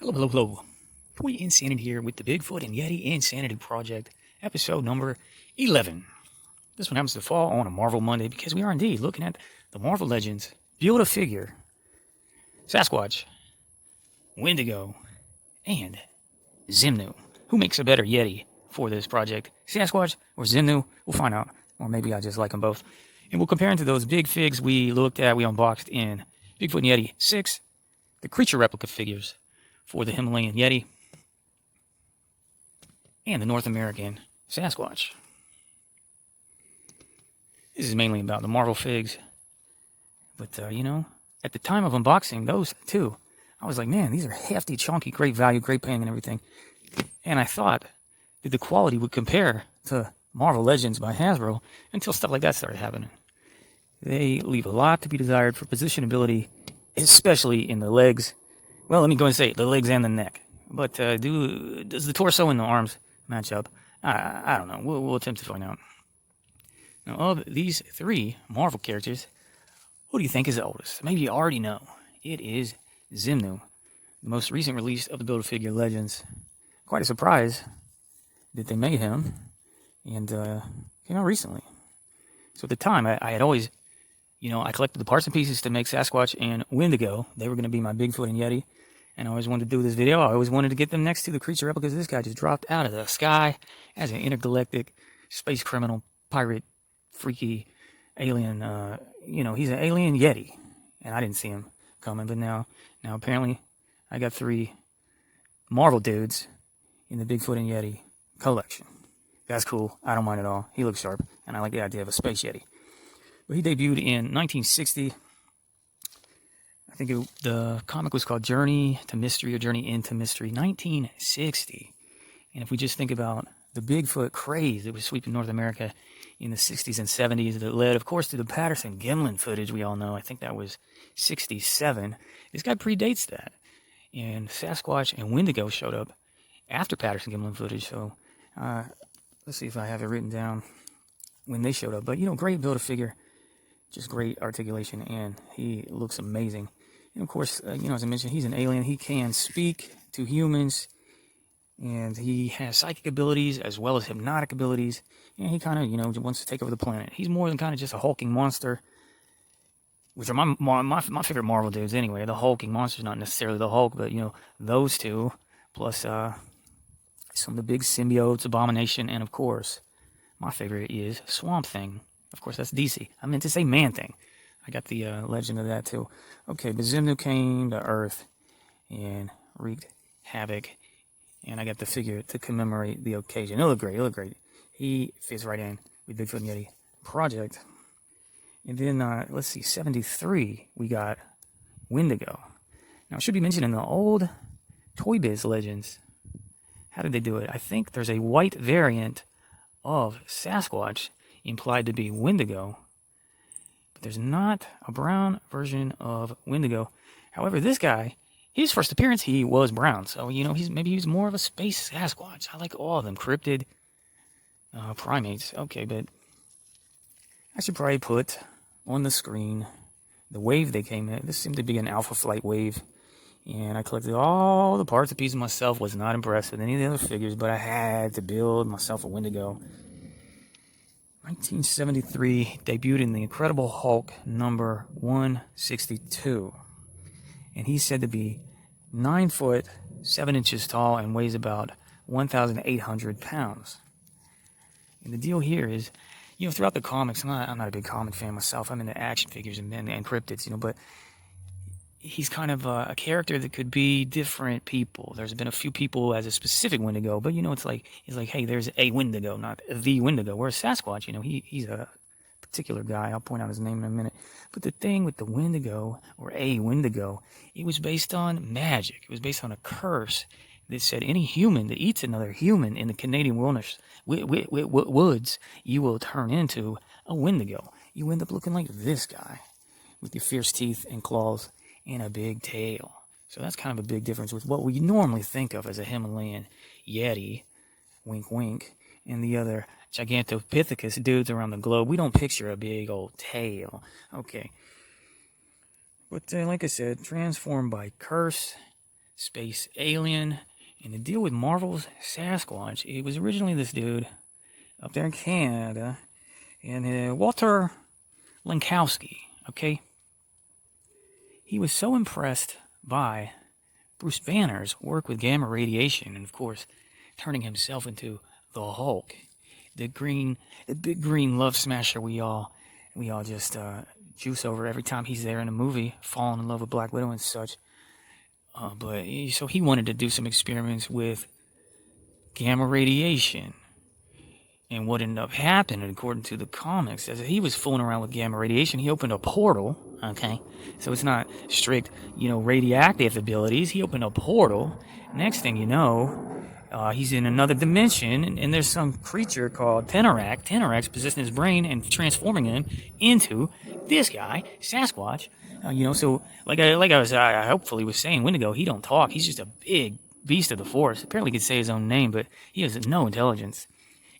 Hello, hello, hello. Toy Insanity here with the Bigfoot and Yeti Insanity Project, episode number 11. This one happens to fall on a Marvel Monday because we are indeed looking at the Marvel Legends Build-A-Figure, Sasquatch, Wendigo, and Xemnu. Who makes a better Yeti for this project, Sasquatch or Xemnu? We'll find out. Or maybe I just like them both. And we'll compare them to those big figs we unboxed in Bigfoot and Yeti 6, the creature replica figures for the Himalayan Yeti, and the North American Sasquatch. This is mainly about the Marvel figs, but at the time of unboxing those two, I was like, man, these are hefty, chunky, great value, great paying and everything. And I thought that the quality would compare to Marvel Legends by Hasbro until stuff like that started happening. They leave a lot to be desired for positionability, especially in the legs. Well, let me go and say it, the legs and the neck. But does the torso and the arms match up? I don't know. We'll attempt to find out. Now, of these three Marvel characters, who do you think is the oldest? Maybe you already know. It is Xemnu, the most recent release of the Build-A-Figure Legends. Quite a surprise that they made him, and came out recently. So at the time, I had always, I collected the parts and pieces to make Sasquatch and Wendigo. They were going to be my Bigfoot and Yeti. And I always wanted to do this video. I always wanted to get them next to the creature replicas. This guy just dropped out of the sky as an intergalactic space criminal, pirate, freaky alien. He's an alien Yeti. And I didn't see him coming. But now apparently I got three Marvel dudes in the Bigfoot and Yeti collection. That's cool. I don't mind at all. He looks sharp. And I like the idea of a space Yeti. But he debuted in 1960. I think the comic was called Journey to Mystery or Journey into Mystery, 1960. And if we just think about the Bigfoot craze that was sweeping North America in the 60s and 70s that led, of course, to the Patterson-Gimlin footage we all know. I think that was 67. This guy predates that. And Sasquatch and Wendigo showed up after Patterson-Gimlin footage. So let's see if I have it written down when they showed up. But, great Build-A-Figure. Just great articulation, and he looks amazing. And of course, as I mentioned, he's an alien. He can speak to humans, and he has psychic abilities as well as hypnotic abilities. And he kind of, wants to take over the planet. He's more than kind of just a hulking monster, which are my favorite Marvel dudes anyway. The hulking monster's not necessarily the Hulk, but, those two, plus some of the big symbiotes, Abomination, and of course, my favorite is Swamp Thing. Of course, that's DC. I meant to say Man-Thing. I got the legend of that, too. Okay, but Xemnu came to Earth and wreaked havoc. And I got the figure to commemorate the occasion. It'll look great. He fits right in with Bigfoot and Yeti Project. And then, let's see, 73, we got Wendigo. Now, it should be mentioned in the old Toy Biz Legends. How did they do it? I think there's a white variant of Sasquatch implied to be Wendigo, but there's not a brown version of Wendigo. However, this guy, his first appearance, he was brown, so he's more of a space Sasquatch. I like all of them, cryptid primates. Okay, but I should probably put on the screen the wave they came in. This seemed to be an Alpha Flight wave, and I collected all the parts and pieces myself. Was not impressed with any of the other figures, but I had to build myself a Wendigo. 1973, debuted in the Incredible Hulk number 162. And he's said to be 9 foot, 7 inches tall, and weighs about 1,800 pounds. And the deal here is, throughout the comics, I'm not a big comic fan myself. I'm into action figures and cryptids, but he's kind of a character that could be different people. There's been a few people as a specific Wendigo, but it's like, hey, there's a Wendigo, not the Wendigo. Whereas Sasquatch, he's a particular guy. I'll point out his name in a minute. But the thing with the Wendigo, or a Wendigo, it was based on magic. It was based on a curse that said any human that eats another human in the Canadian wilderness, woods, you will turn into a Wendigo. You end up looking like this guy with your fierce teeth and claws and a big tail. So that's kind of a big difference with what we normally think of as a Himalayan Yeti, wink wink, and the other Gigantopithecus dudes around the globe. We don't picture a big old tail. Okay. But like I said, transformed by curse, space alien. And to deal with Marvel's Sasquatch, it was originally this dude up there in Canada, and Walter Lankowski, okay? He was so impressed by Bruce Banner's work with gamma radiation, and of course, turning himself into the Hulk, the big green love smasher we all just juice over every time he's there in a movie, falling in love with Black Widow and such. So he wanted to do some experiments with gamma radiation. And what ended up happening, according to the comics, is that he was fooling around with gamma radiation. He opened a portal, okay? So it's not strict, radioactive abilities. He opened a portal. Next thing you know, he's in another dimension, and there's some creature called Tenerac possessing his brain and transforming him into this guy, Sasquatch. So I hopefully was saying, Wendigo, he don't talk. He's just a big beast of the forest. Apparently he could say his own name, but he has no intelligence.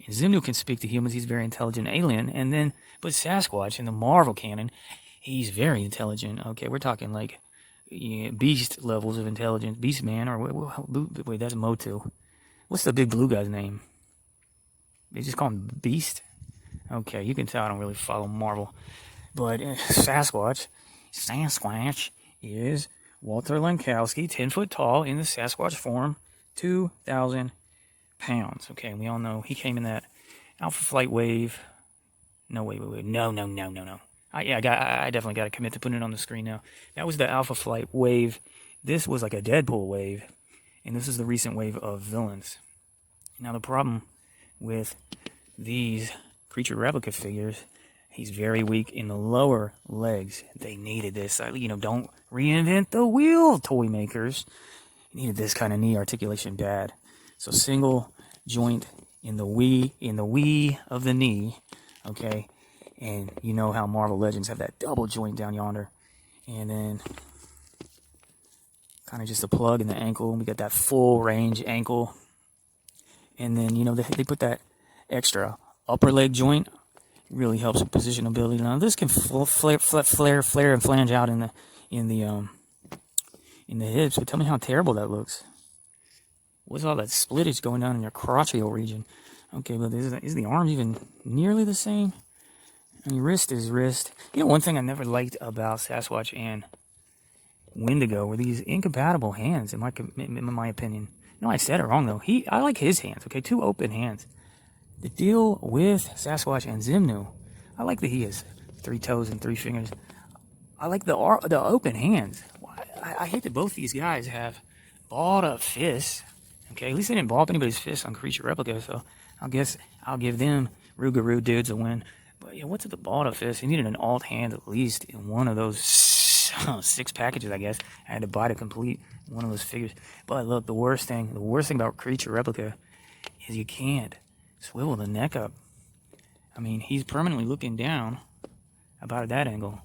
And Xemnu can speak to humans. He's a very intelligent alien. But Sasquatch in the Marvel canon, he's very intelligent. Okay, we're talking like beast levels of intelligence. Beast man, or wait, that's Motu. What's the big blue guy's name? They just call him Beast? Okay, you can tell I don't really follow Marvel. But Sasquatch is Walter Lankowski, 10 foot tall, in the Sasquatch form, 2,000 pounds. Okay, and we all know he came in that Alpha Flight wave. No, wait. No. I definitely got to commit to putting it on the screen now. That was the Alpha Flight wave. This was like a Deadpool wave, and this is the recent wave of villains. Now, the problem with these creature replica figures, he's very weak in the lower legs. They needed this. Don't reinvent the wheel, toy makers. Needed this kind of knee articulation bad. So single joint in the wee of the knee, okay? And you know how Marvel Legends have that double joint down yonder. And then kind of just a plug in the ankle. We got that full range ankle. And then, they put that extra upper leg joint. Really helps with positionability. Now this can flare and flange out in the hips. But tell me how terrible that looks. What's all that splittage going down in your crotchal region? Okay, but is the arm even nearly the same? I mean, wrist is wrist. One thing I never liked about Sasquatch and Wendigo were these incompatible hands, in my opinion. No, I said it wrong, though. I like his hands, okay? 2 open hands. The deal with Sasquatch and Xemnu, I like that he has 3 toes and 3 fingers. I like the open hands. I hate that both these guys have balled up fists. Okay, at least they didn't ball up anybody's fist on Creature Replica, so I guess I'll give them Rougarou dudes a win. But what's at the ball up fist? He needed an alt hand at least in one of those 6 packages, I guess. I had to buy to complete one of those figures. But look, the worst thing about Creature Replica is you can't swivel the neck up. I mean, he's permanently looking down about at that angle.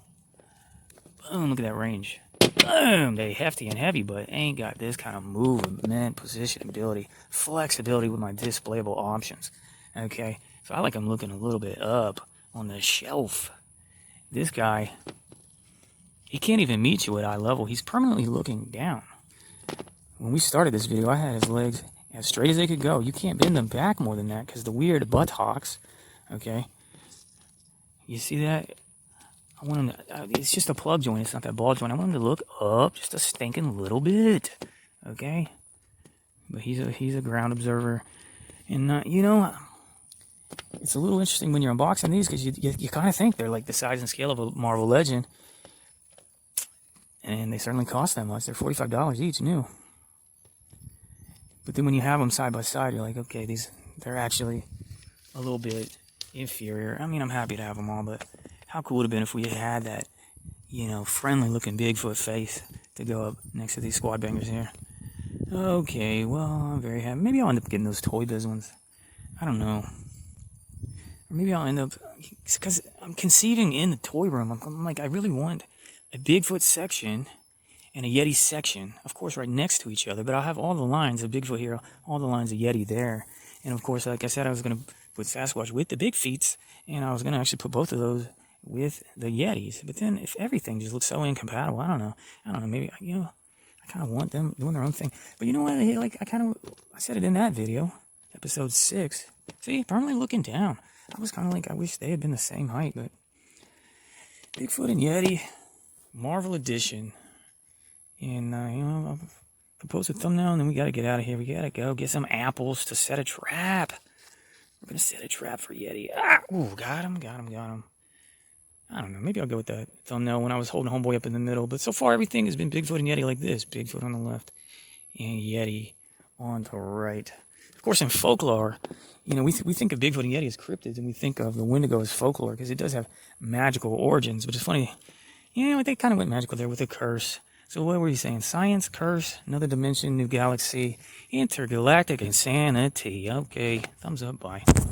Boom, look at that range. Boom, they hefty and heavy, but ain't got this kind of movement, positionability, flexibility with my displayable options. Okay, so I like him looking a little bit up on the shelf. This guy, he can't even meet you at eye level. He's permanently looking down. When we started this video, I had his legs as straight as they could go. You can't bend them back more than that because the weird buttocks. Okay, you see that? I want him to, it's just a plug joint, it's not that ball joint. I want him to look up just a stinking little bit, okay? But he's a ground observer. And, it's a little interesting when you're unboxing these because you kind of think they're like the size and scale of a Marvel Legend. And they certainly cost that much. They're $45 each, new. But then when you have them side by side, you're like, okay, they're actually a little bit inferior. I mean, I'm happy to have them all, but how cool would it have been if we had that, friendly looking Bigfoot face to go up next to these squad bangers here. Okay, well, I'm very happy. Maybe I'll end up getting those Toy Biz ones. I don't know. Or maybe I'll end up, because I'm conceiving in the toy room. I'm like, I really want a Bigfoot section and a Yeti section, of course, right next to each other. But I'll have all the lines of Bigfoot here, all the lines of Yeti there. And of course, like I said, I was going to put Sasquatch with the big feets, and I was going to actually put both of those with the Yetis. But then if everything just looks so incompatible, I don't know. Maybe, I I kind of want them doing their own thing. But you know what? I said it in that video, episode 6. See, permanently looking down. I was kind of like, I wish they had been the same height, but Bigfoot and Yeti, Marvel Edition. And, I'll post a thumbnail, and then we got to get out of here. We got to go get some apples to set a trap. We're going to set a trap for Yeti. Ooh, got him. I don't know. Maybe I'll go with that thumbnail when I was holding Homeboy up in the middle. But so far, everything has been Bigfoot and Yeti like this. Bigfoot on the left and Yeti on the right. Of course, in folklore, we think of Bigfoot and Yeti as cryptids, and we think of the Wendigo as folklore because it does have magical origins. But it's funny, they kind of went magical there with a curse. So what were you saying? Science, curse, another dimension, new galaxy, intergalactic insanity. Okay, thumbs up, bye.